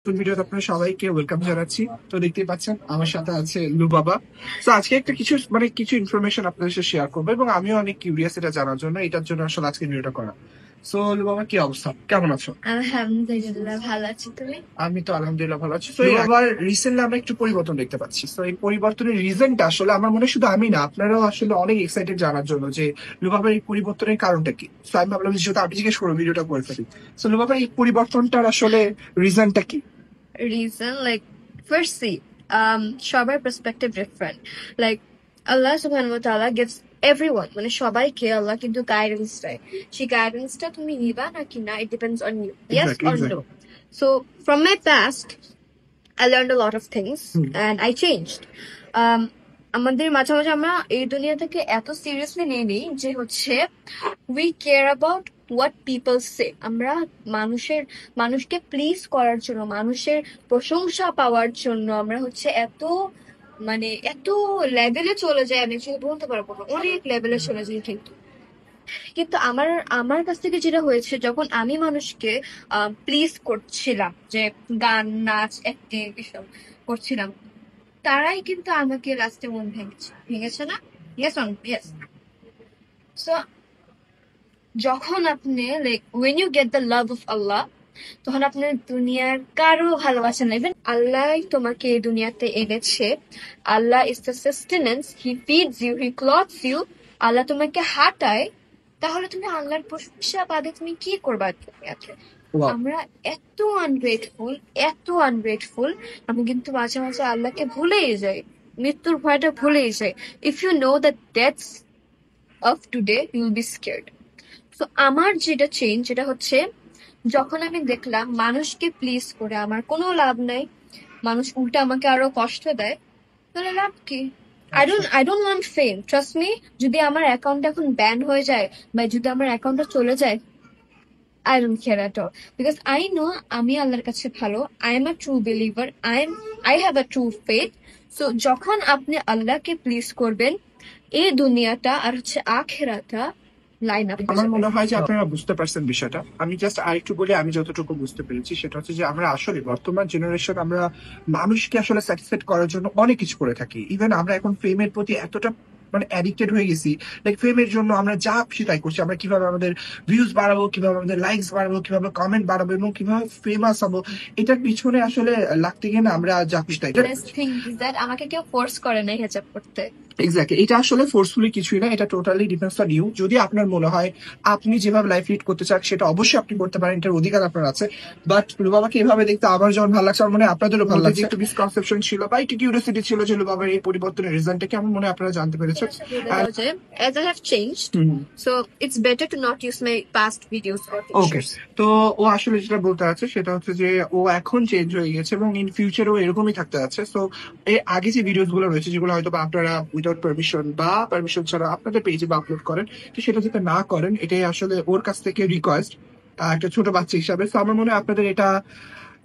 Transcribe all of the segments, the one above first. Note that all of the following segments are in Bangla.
নতুন ভিডিওতে আপনাদের সবাইকে ওয়েলকাম জানাচ্ছি। তো দেখতেই পাচ্ছেন আমার সাথে আছে লুবাবা। তো আজকে একটা কিছু ইনফরমেশন আপনাদের সাথে শেয়ার করবো এবং আমিও অনেক কিউরিয়াস এটা জানার জন্য, এটার জন্য আসলে আজকে ভিডিওটা করা। সো লুবাবা, কি অবস্থা, কেমন আছো? আলহামদুলিল্লাহ, ভালো আছি। তুমি? আমি তো আলহামদুলিল্লাহ ভালো আছি। তো আবার রিসেন্টলি আমরা একটু পরিবর্তন দেখতে পাচ্ছি। তো এই পরিবর্তনের রিজনটা আসলে আমার মনে হয় শুধু আমি না, আপনারাও আসলে অনেক এক্সাইটেড জানার জন্য যে লুবাবার এই পরিবর্তনের কারণটা কি। তো আমি ভাবলাম যে যেহেতু আপনি জিজ্ঞেস করবো, ভিডিওটা করে ফেলি। তো লুবাবার এই পরিবর্তনটার আসলে রিজনটা কি? Reason, like, firstly, সবার perspective different. Like, Allah subhanahu wa ta'ala gives everyone, মানে সবাইকে আল্লাহ কিন্তু গাইডেন্স দেয়। সেই গাইডেন্সটা তুমি নিবা নাকি না, it depends on you. Yes or no. So from my past, I learned a lot of things and I changed. আমাদের মাঝে মাঝে আমরা এই দুনিয়া থেকে এত সিরিয়াসলি নিয়ে নিই যে হচ্ছে we care about what people say. আমরা মানুষকে প্লিজ করার জন্য, মানুষের প্রশংসা পাওয়ার জন্য আমরা হচ্ছে এত লেভেলে চলে যায়, আমি আসলে বলতে পারবো না, অনেক লেভেলে চলে যায়। কিন্তু আমার আমার কাছ থেকে যেটা হয়েছে, যখন আমি মানুষকে প্লিজ করছিলাম, যে গান, নাচ, অ্যাক্টিং এসব করছিলাম, তারাই কিন্তু আমাকে লাস্টে মন ভেঙেছে না? Yes on yes. সো যখন আপনি, like, when you get the love of Allah, তখন আপনার দুনিয়ার কারো ভালোবাসা না। ইভেন আল্লাহ তোমাকে এই দুনিয়াতে এনেছে। Allah is the sustenance, he feeds you, he clothes you. Allah তোমাকে হাঁটায়, তাহলে তুমি আল্লাহর প্রশংসা বাদে তুমি কি করবা দুনিয়াতে? আমরা এত আনগ্রেটফুল, আমি কিন্তু মাঝে মাঝে আল্লাহকে ভুলেই যাই, মৃত্যুর ভয়টা ভুলেই যাই। If you know the deaths of today, you will be scared. তো আমার যেটা চেঞ্জ, যেটা হচ্ছে, যখন আমি দেখলাম মানুষকে প্লিজ করে আমার কোনো লাভ নাই, মানুষ উল্টা আমাকে আরো কষ্ট দেয়, তাহলে লাভ কি? I don't want fame, trust me. যদি আমার অ্যাকাউন্ট এখন ব্যান হয়ে যায় বা যদি আমার অ্যাকাউন্টটা চলে যায়, I don't care at all, because I know আমি আল্লাহর কাছে ভালো। I am a true believer, I have a true faith. So যখন আপনি আল্লাহকে প্লিজ করবেন, এই দুনিয়াটা আর হচ্ছে আখিরাতটা লাইন আপ। আমার মনে হয় যে আপনারা বুঝতে পারছেন বিষয়টা। আমি জাস্ট আরেকটু বলে, আমি যতটুকু বুঝতে পেরেছি সেটা হচ্ছে যে আমরা আসলে বর্তমান জেনারেশন আমরা মানুষকে আসলে স্যাটিসফাইড করার জন্য অনেক কিছু করে থাকি। ইভেন আমরা এখন ফেমের প্রতি এতটা অ্যাডিক্টেড হয়ে গেছি, লাইক ফেমের জন্য আমরা যা খুশি তাই করছি। আমরা কিভাবে আমাদের ভিউজ বাড়াবো, কিভাবে আমাদের লাইকস বাড়াবো, কিভাবে কমেন্ট বাড়াবো এবং কিভাবে ফেমাস হবো, এটার পিছনে আসলে লাগতে গিয়ে না আমরা যা খুশি তাই। আমাকে কেউ ফোর্স করে নাই হিজাব করতে। এক্স্যাক্টলি, এটা আসলে ফোর্সফুলি কিছুই না, এটা টোটালি ডিপেন্ডস অন ইউ। যদি আপনার মনে হয় আপনি যেভাবে লাইফ লিড করতে চান সেটা অবশ্যই আপনি করতে পারেন, এটার অধিকার আপনার আছে। বাট লুবাবাকে এভাবে দেখতে আমার যেমন ভালো লাগছে, আমার মনে হয় আপনাদেরও ভালো লাগছে। একটু মিসকনসেপশন ছিল বা একটু কিউরিওসিটি ছিল যে লুবাবার এই পরিবর্তনের রিজনটা কেমন, মনে হয় আপনারা জানতে পেরেছেন। As I have changed, so it's better to not use my past videos or okay, pictures. তো ও আসলে যেটা বলতে আছে সেটা হচ্ছে যে ও এখন চেঞ্জ হয়ে গেছে এবং ইন ফিউচারও এরকমই থাকতে যাচ্ছে। সো এর আগে যে ভিডিওস গুলো রয়েছে যেগুলো হয়তো বা আপনারা উইদাউট পারমিশন বা পারমিশন ছাড়া আপনাদের পেজে বা আপলোড করেন, তো সেটা যাতে না করেন, এটাই আসলে ওর কাছ থেকে রিকোয়েস্ট একটা ছোট বাচ্চা হিসাবে। তো আমার মনে হয় আপনাদের এটা,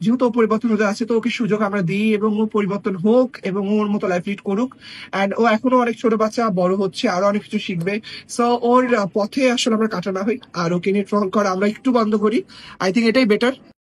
যেহেতু ও পরিবর্তন হতে আছে, তো ওকে সুযোগ আমরা দিই এবং ও পরিবর্তন হোক এবং ওর মতো লাইফ লিড করুক। অ্যান্ড ও এখনো অনেক ছোট বাচ্চা, বড় হচ্ছে, আরো অনেক কিছু শিখবে। সো ওর পথে আসলে আমরা কাটানো হই, আর ওকে নিয়ে ট্রল করা আমরা একটু বন্ধ করি। আই থিঙ্ক এটাই বেটার।